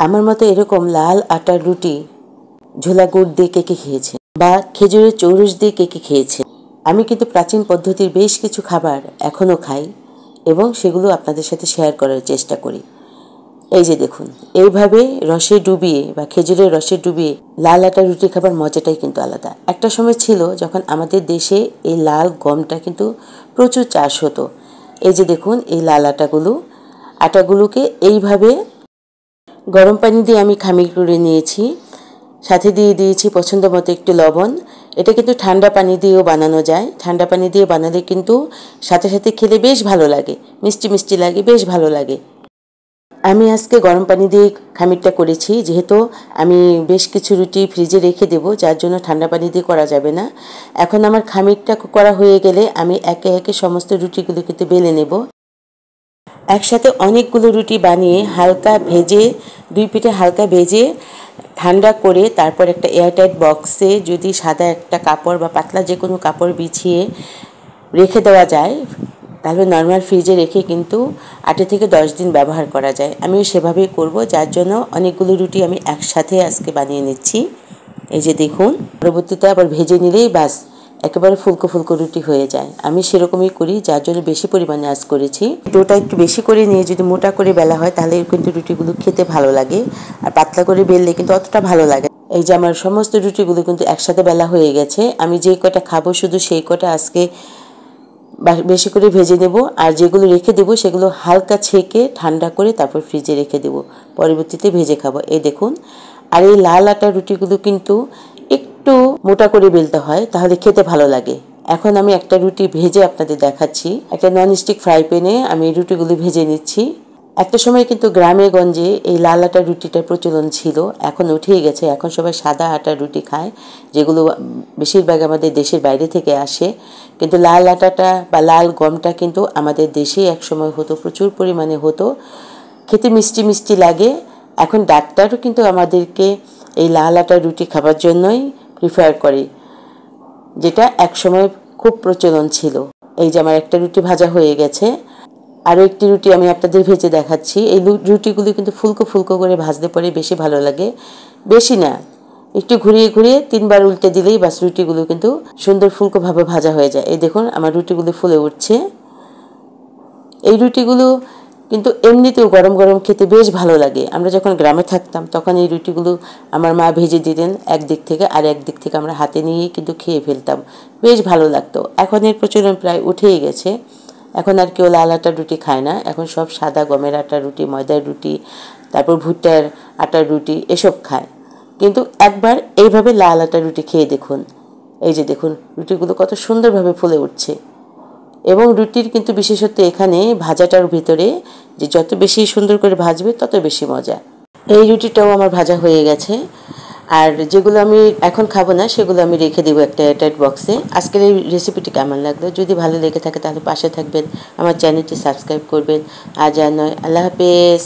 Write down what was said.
আমার মতো এরকম লাল আটার রুটি ঝোলা গুড় দিয়ে কে কে খেয়েছে বা খেজুরের চৌরস দিয়ে কে কে খেয়েছে। আমি কিন্তু প্রাচীন পদ্ধতির বেশ কিছু খাবার এখনও খাই এবং সেগুলো আপনাদের সাথে শেয়ার করার চেষ্টা করি। এই যে দেখুন, এইভাবে রসে ডুবিয়ে বা খেজুরের রসে ডুবিয়ে লাল আটার রুটি খাবার মজাটাই কিন্তু আলাদা। একটা সময় ছিল যখন আমাদের দেশে এই লাল গমটা কিন্তু প্রচুর চাষ হতো। এই যে দেখুন, এই লাল আটাগুলোকে এইভাবে গরম পানি দিয়ে আমি খামির করে নিয়েছি, সাথে দিয়ে দিয়েছি পছন্দ মতো একটু লবণ। এটা কিন্তু ঠান্ডা পানি দিয়েও বানানো যায়। ঠান্ডা পানি দিয়ে বানালে কিন্তু সাথে সাথে খেলে বেশ ভালো লাগে, মিষ্টি মিষ্টি লাগে, বেশ ভালো লাগে। আমি আজকে গরম পানি দিয়ে খামিরটা করেছি, যেহেতু আমি বেশ কিছু রুটি ফ্রিজে রেখে দেবো, যার জন্য ঠান্ডা পানি দিয়ে করা যাবে না। এখন আমার খামিরটা করা হয়ে গেলে আমি একে একে সমস্ত রুটিগুলো কিন্তু বেলে নেব। একসাথে অনেকগুলো রুটি বানিয়ে হালকা ভেজে, দুই পিঠে হালকা ভেজে ঠান্ডা করে তারপর একটা এয়ারটাইট বক্সে যদি সাদা একটা কাপড় বা পাতলা যে কোনো কাপড় বিছিয়ে রেখে দেওয়া যায়, তাহলে নর্মাল ফ্রিজে রেখে কিন্তু 8 থেকে 10 দিন ব্যবহার করা যায়। আমিও সেভাবেই করব, যার জন্য অনেকগুলো রুটি আমি একসাথে আজকে বানিয়ে নিচ্ছি। এই যে দেখুন, পরবর্তীতে আবার ভেজে নিলেই বাস একেবারে ফুলকো ফুলকো রুটি হয়ে যায়। আমি সেরকমই করি, যার জন্য বেশি পরিমাণে আজ করেছি। ডোটা একটু বেশি করে নিয়ে যদি মোটা করে বেলা হয় তাহলে কিন্তু রুটিগুলো খেতে ভালো লাগে, আর পাতলা করে বেললে কিন্তু অতটা ভালো লাগে। এই যে আমার সমস্ত রুটিগুলো কিন্তু একসাথে বেলা হয়ে গেছে। আমি যেই কটা খাবো শুধু সেই কটা আজকে বেশি করে ভেজে নেব, আর যেগুলো রেখে দেবো সেগুলো হালকা ছেঁকে ঠান্ডা করে তারপর ফ্রিজে রেখে দেবো, পরবর্তীতে ভেজে খাবো। এই দেখুন, আর এই লাল আটার রুটিগুলো কিন্তু একটু মোটা করে বেলতে হয়, তাহলে খেতে ভালো লাগে। এখন আমি একটা রুটি ভেজে আপনাদের দেখাচ্ছি। একটা ননস্টিক ফ্রাই প্যানে আমি এই রুটিগুলো ভেজে নিচ্ছি। একটা সময় কিন্তু গ্রামে গঞ্জে এই লাল আটার রুটিটার প্রচলন ছিল, এখন উঠেই গেছে। এখন সবাই সাদা আটার রুটি খায়, যেগুলো বেশিরভাগ আমাদের দেশের বাইরে থেকে আসে। কিন্তু লাল আটাটা বা লাল গমটা কিন্তু আমাদের দেশেই একসময় হতো, প্রচুর পরিমাণে হতো, খেতে মিষ্টি মিষ্টি লাগে। এখন ডাক্তারও কিন্তু আমাদেরকে এই লাল আটার রুটি খাবার জন্যই প্রিফার করে, যেটা একসময় খুব প্রচলন ছিল। এই যে আমার একটা রুটি ভাজা হয়ে গেছে, আরও একটি রুটি আমি আপনাদের ভেজে দেখাচ্ছি। এই রুটিগুলি কিন্তু ফুলকো ফুলকো করে ভাজলে পরে বেশি ভালো লাগে, বেশি না, একটু ঘুরিয়ে ঘুরিয়ে 3 বার উল্টে দিলেই বাস রুটিগুলো কিন্তু সুন্দর ফুলকোভাবে ভাজা হয়ে যায়। এই দেখুন, আমার রুটিগুলো ফুলে উঠছে। এই রুটিগুলো কিন্তু এমনিতেও গরম গরম খেতে বেশ ভালো লাগে। আমরা যখন গ্রামে থাকতাম তখন এই রুটিগুলো আমার মা ভেজে দিতেন একদিক থেকে, আর একদিক থেকে আমরা হাতে নিয়েই কিন্তু খেয়ে ফেলতাম, বেশ ভালো লাগতো। এখন এর প্রচলন প্রায় উঠেই গেছে। এখন আর কেউ লাল আটার রুটি খায় না, এখন সব সাদা গমের আটার রুটি, ময়দার রুটি, তারপর ভুট্টার আটার রুটি এসব খায়। কিন্তু একবার এইভাবে লাল আটার রুটি খেয়ে দেখুন। এই যে দেখুন, রুটিগুলো কত সুন্দরভাবে ফুলে উঠছে। এবং রুটির কিন্তু বিশেষত্ব এখানে ভাজাটার ভিতরে, যে যত বেশি সুন্দর করে ভাজবে তত বেশি মজা। এই রুটিটাও আমার ভাজা হয়ে গেছে, আর যেগুলো আমি এখন খাবো না সেগুলো আমি রেখে দেবো একটা এয়ারটাইট বক্সে। আজকের এই রেসিপিটি কেমন লাগলো, যদি ভালো লেগে থাকে তাহলে পাশে থাকবেন, আমার চ্যানেলটি সাবস্ক্রাইব করবেন। আজ আর নয়, আল্লাহ হাফেজ।